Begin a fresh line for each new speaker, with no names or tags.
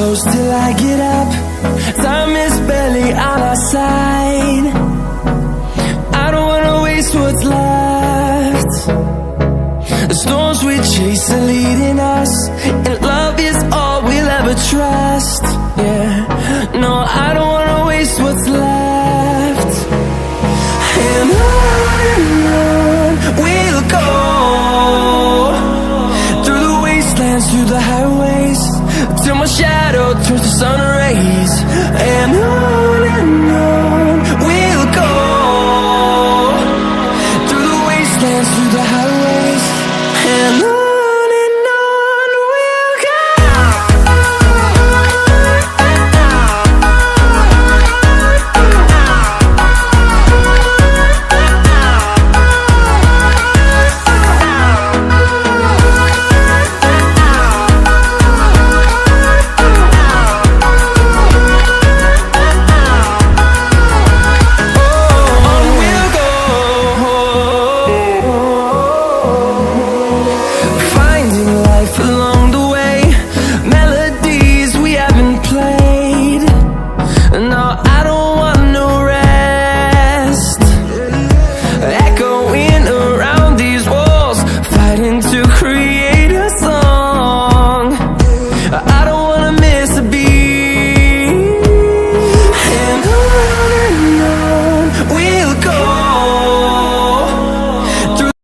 close till I get up. Time is barely on our side. I don't wanna waste what's left. The storms we chase are leading us, and love is all we'll ever trust. Yeah, no, I don't wanna waste what's left. And on we'll go, through the wastelands, through the highways, till my shadow turns to sun rays. And on we'll go, through the wastelands, through the highways, and on we'll go.
Druid.